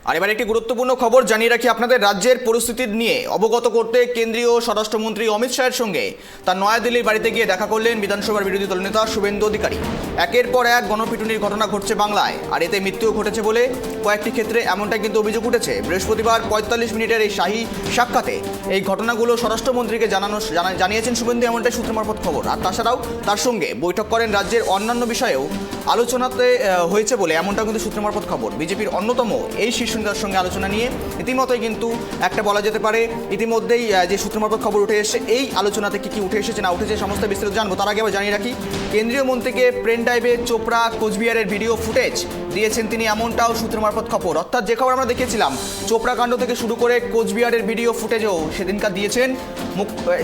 আর এবার একটি গুরুত্বপূর্ণ খবর জানিয়ে রাখি আপনাদের। রাজ্যের পরিস্থিতি নিয়ে অবগত করতে কেন্দ্রীয় স্বরাষ্ট্রমন্ত্রী অমিত শাহের সঙ্গে তার নয়াদিল্লির বাড়িতে গিয়ে দেখা করলেন বিধানসভার বিরোধী দলনেতা শুভেন্দু অধিকারী। একের পর এক গণপিটুনির ঘটনা ঘটছে বাংলায়, আর এতে মৃত্যুও ঘটেছে বলে কয়েকটি ক্ষেত্রে এমনটাই কিন্তু অভিযোগ উঠেছে। বৃহস্পতিবার ৪৫ মিনিটের এই শাহী সাক্ষাতে এই ঘটনাগুলো স্বরাষ্ট্রমন্ত্রীকে জানিয়েছেন শুভেন্দু, এমনটাই সূত্র মারফত খবর। আর তাছাড়াও তার সঙ্গে বৈঠক করেন রাজ্যের অন্যান্য বিষয়েও আলোচনাতে হয়েছে বলে এমনটা কিন্তু সূত্র মারফত খবর। বিজেপির অন্যতম এই শীর্ষ নেতার সঙ্গে আলোচনা নিয়ে ইতিমধ্যেই কিন্তু একটা বলা যেতে পারে ইতিমধ্যেই যে সূত্র মারফত খবর উঠে এসেছে, এই আলোচনাতে কি উঠে এসেছে না উঠেছে সমস্ত বিস্তারিত জানবো। তার আগে আবার জানিয়ে রাখি, কেন্দ্রীয় মন্ত্রীকে পেন ড্রাইভে চোপড়া কোচবিহারের ভিডিও ফুটেজ দিয়েছেন তিনি, এমনটাও সূত্র মারফত খবর। অর্থাৎ যে খবর আমরা দেখেছিলাম চোপড়া কাণ্ড থেকে শুরু করে কোচবিহারের ভিডিও ফুটেজও সেদিনকার দিয়েছেন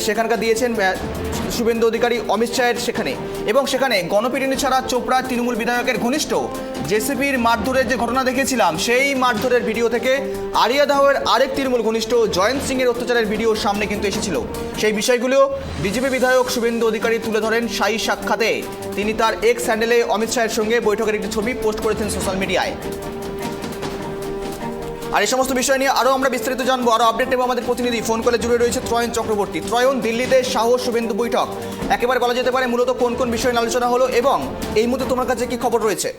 সেখানকার দিয়েছেন শুভেন্দু অধিকারী অমিত শাহের সেখানে। এবং সেখানে গণপিটুনি ছাড়া চোপড়া তৃণমূল বিধায়কের ঘনিষ্ঠ জেসিপির মারধরের যে ঘটনা দেখেছিলাম, সেই মারধরের ভিডিও থেকে আরিয়াদাহের আরেক তৃণমূল ঘনিষ্ঠ জয়ন্ত সিংয়ের অত্যাচারের ভিডিও সামনে কিন্তু এসেছিল। সেই বিষয়গুলো বিজেপি বিধায়ক শুভেন্দু অধিকারী তুলে ধরেন শাহী সাক্ষাতে। তিনি তার এক্স হ্যান্ডেলে অমিত শাহের সঙ্গে বৈঠকের একটি ছবি পোস্ট করেছেন সোশ্যাল মিডিয়ায়। আর এই সমস্ত বিষয় নিয়ে আরও আমরা বিস্তারিত জানবো, আরও আপডেট নেব। আমাদের প্রতিনিধি ফোন কলে জুড়ে রয়েছে ত্রয়ন চক্রবর্তী। ত্রয়ন, দিল্লিতে শাহ শুভেন্দু বৈঠক একেবারে বলা যেতে পারে মূলত কোন কোন বিষয় নিয়ে আলোচনা হলো এবং এই মুহূর্তে তোমার কাছে কি খবর রয়েছে?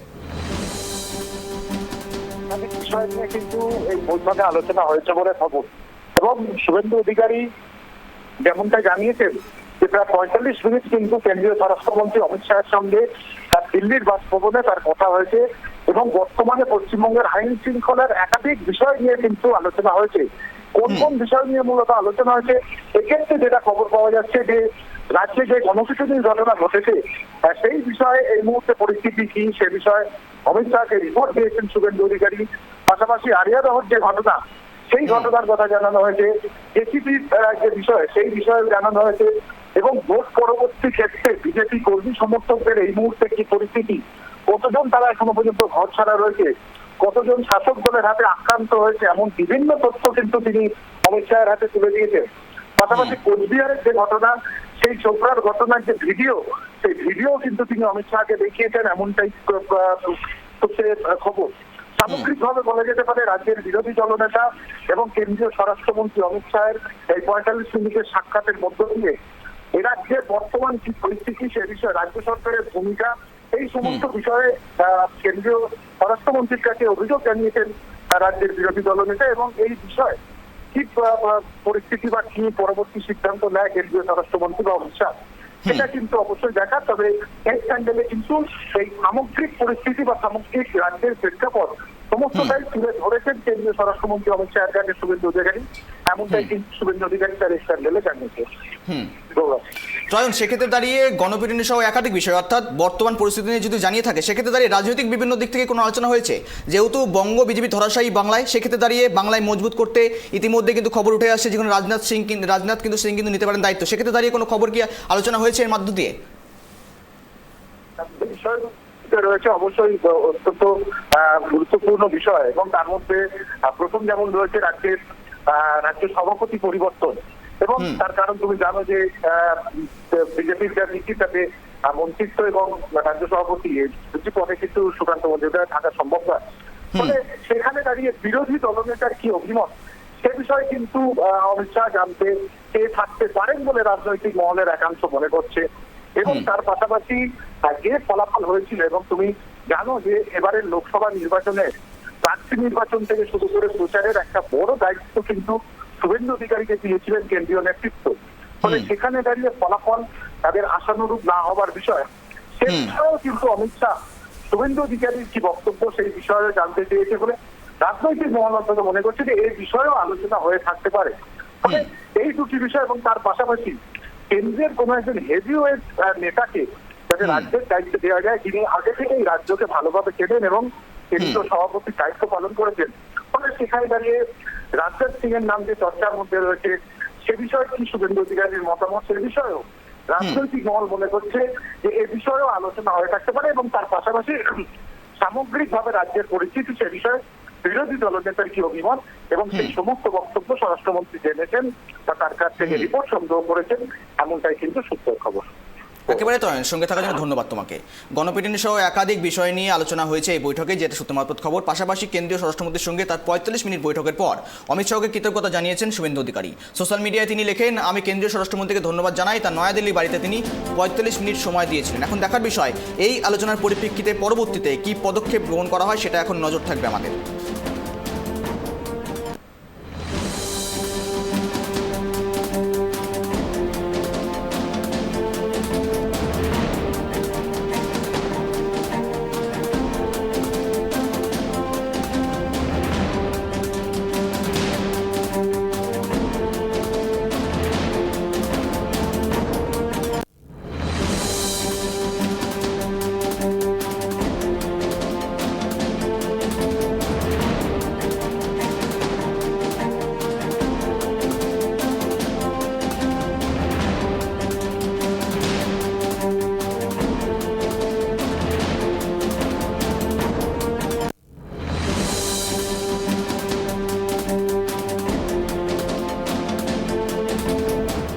বিষয় নিয়ে কিন্তু এই বৈঠকে আলোচনা হয়েছে বলে খবর, এবং শুভেন্দু অধিকারী যেমনটা জানিয়েছেন যে প্রায় ৪৫ মিনিট কিন্তু কেন্দ্রীয় স্বরাষ্ট্রমন্ত্রী অমিত শাহের সঙ্গে তার দিল্লির বাসভবনে তার কথা হয়েছে এবং বর্তমানে পশ্চিমবঙ্গের আইন শৃঙ্খলার একাধিক বিষয় নিয়ে কিন্তু আলোচনা হয়েছে। কোন কোন বিষয় নিয়ে মূলত আলোচনা হয়েছে, এক্ষেত্রে যেটা খবর পাওয়া যাচ্ছে যে রাজ্যে যে গণপিটুনির ঘটনা ঘটেছে সেই বিষয়ে এই মুহূর্তে পরিস্থিতি কি সে বিষয়ে অমিত শাহকে রিপোর্ট দিয়েছেন শুভেন্দু অধিকারী। পাশাপাশি আরিয়াদহের যে ঘটনা সেই ঘটনার কথা জানানো হয়েছে, জেসিপির যে বিষয় সেই বিষয়ে জানানো হয়েছে এবং ভোট পরবর্তী ক্ষেত্রে বিজেপি কর্মী সমর্থকদের এই মুহূর্তে কি পরিস্থিতি, কতজন তারা এখনো পর্যন্ত ঘর ছাড়া রয়েছে, কতজন শাসক দলের হাতে আক্রান্ত হয়েছে, এমন বিভিন্ন তথ্য কিন্তু তিনি অমিত শাহের হাতে তুলে দিয়েছেন। পাশাপাশি কোচবিহারের যে ঘটনা, সেই চোপড়ার ঘটনার যে ভিডিও, সেই ভিডিও কিন্তু তিনি অমিত শাহকে দেখিয়েছেন, এমনটাই খবর। সামগ্রিকভাবে বলা যেতে পারে রাজ্যের বিরোধী দলনেতা এবং কেন্দ্রীয় স্বরাষ্ট্রমন্ত্রী অমিত শাহের এই ৪৫ মিনিটের সাক্ষাতের মধ্য দিয়ে এ রাজ্যের বর্তমান কি পরিস্থিতি সে বিষয়ে, রাজ্য সরকারের ভূমিকা, এই সমস্ত বিষয়ে কেন্দ্রীয় স্বরাষ্ট্রমন্ত্রীর কাছে অভিযোগ জানিয়েছেন রাজ্যের বিরোধী দলনেতা। এবং এই বিষয়ে কি পরিস্থিতি বা কি পরবর্তী সিদ্ধান্ত নেয় কেন্দ্রীয় স্বরাষ্ট্রমন্ত্রী বা অমিত শাহ, সেটা কিন্তু অবশ্যই দেখার। তবে এই স্যান্ডেলে কিন্তু এই সামগ্রিক পরিস্থিতি বা সামগ্রিক রাজ্যের প্রেক্ষাপট সমস্তটাই তুলে ধরেছেন কেন্দ্রীয় স্বরাষ্ট্রমন্ত্রী অমিত শাহের কাছে শুভেন্দু অধিকারী, এমনটাই কিন্তু শুভেন্দু অধিকারী তার এই স্যান্ডেলে জানিয়েছে। ত্রয়ন, সেক্ষেত্রে দাঁড়িয়ে গণপিটুনি সহ একাধিক বিষয় অর্থাৎ বর্তমান পরিস্থিতি নিয়ে যদি জানিয়ে থাকে, সেক্ষেত্রে দাঁড়িয়ে রাজনৈতিক বিভিন্ন দিক থেকে কোনো আলোচনা হয়েছে? যেহেতু বঙ্গ বিজেপি ধরাশায়ী বাংলায়, সেক্ষেত্রে দাঁড়িয়ে বাংলায় মজবুত করতে ইতিমধ্যে কিন্তু খবর উঠে আসছে যেখানে রাজনাথ সিং কিন্তু নিতে পারেন দায়িত্ব। সেক্ষেত্রে দাঁড়িয়ে কোনো খবর কি আলোচনা হয়েছে এর মধ্য দিয়ে? রয়েছে অবশ্যই অত্যন্ত গুরুত্বপূর্ণ বিষয়, এবং তার মধ্যে প্রথম যেমন রয়েছে রাজ্য সভাপতি পরিবর্তন। এবং তার কারণ তুমি জানো যে বিজেপির যা নীতি তাতে মন্ত্রিত্ব এবং রাজ্য সভাপতি দুটি পদে কিন্তু সুকান্ত মজুমদার থাকা সম্ভব নয়। ফলে সেখানে দাঁড়িয়ে বিরোধী দলনেতার কি অভিমত সে বিষয়ে কিন্তু অমিত শাহ জানতে চেয়ে থাকতে পারেন বলে রাজনৈতিক মহলের একাংশ মনে করছে। এবং তার পাশাপাশি যে ফলাফল হয়েছিল, এবং তুমি জানো যে এবারের লোকসভা নির্বাচনে প্রার্থী নির্বাচন থেকে শুরু করে প্রচারের একটা বড় দায়িত্ব কিন্তু শুভেন্দু অধিকারীকে দিয়েছিলেন কেন্দ্রীয় নেতৃত্ব। ফলে সেখানে দাঁড়িয়ে ফলাফল তাদের আশানুরূপ না হবার বিষয়, সে বিষয়েও কিন্তু অমিত শাহ শুভেন্দু অধিকারীর কি বক্তব্য সেই বিষয়ে জানতে চেয়েছে বলে রাজনৈতিক মহল অন্তত মনে করছে যে এই বিষয়েও আলোচনা হয়ে থাকতে পারে। ফলে এই দুটি বিষয় এবং তার পাশাপাশি কেন্দ্রের কোন একজন হেভিওয়েট নেতাকে যাতে রাজ্যের দায়িত্ব দেওয়া যায়, যিনি আগে থেকেই রাজ্যকে ভালোভাবে চেনেন এবং কেন্দ্রীয় সভাপতির দায়িত্ব পালন করেছেন। ফলে সেখানে দাঁড়িয়ে রাজনাথ সিং এর নাম যে চর্চার মধ্যে রয়েছে সে বিষয়ে কি শুভেন্দু অধিকারীর মতামত, সে বিষয়েও রাজনৈতিক মহল মনে করছে যে এ বিষয়েও আলোচনা হয়ে থাকতে পারে। এবং তার পাশাপাশি সামগ্রিকভাবে রাজ্যের পরিস্থিতি সে বিষয়ে বিরোধী দলনেতার কি অভিমত এবং সেই সমস্ত বক্তব্য স্বরাষ্ট্রমন্ত্রী জেনেছেন বা তার কাছ থেকে রিপোর্ট সংগ্রহ করেছেন, এমনটাই কিন্তু সূত্রের খবর। একেবারে তো সঙ্গে থাকার জন্য ধন্যবাদ তোমাকে। গণপিটুনি সহ একাধিক বিষয় নিয়ে আলোচনা হয়েছে এই বৈঠকে, যেটা সূত্র মারফত খবর। পাশাপাশি কেন্দ্রীয় স্বরাষ্ট্রমন্ত্রীর সঙ্গে তার 45 মিনিট বৈঠকের পর অমিত শাহকে কৃতজ্ঞতা জানিয়েছেন শুভেন্দু অধিকারী। সোশ্যাল মিডিয়ায় তিনি লেখেন, আমি কেন্দ্রীয় স্বরাষ্ট্রমন্ত্রীকে ধন্যবাদ জানাই, তার নয়াদিল্লির বাড়িতে তিনি 45 মিনিট সময় দিয়েছিলেন। এখন দেখার বিষয় এই আলোচনার পরিপ্রেক্ষিতে পরবর্তীতে কি পদক্ষেপ গ্রহণ করা হয়, সেটা এখন নজর থাকবে আমাদের।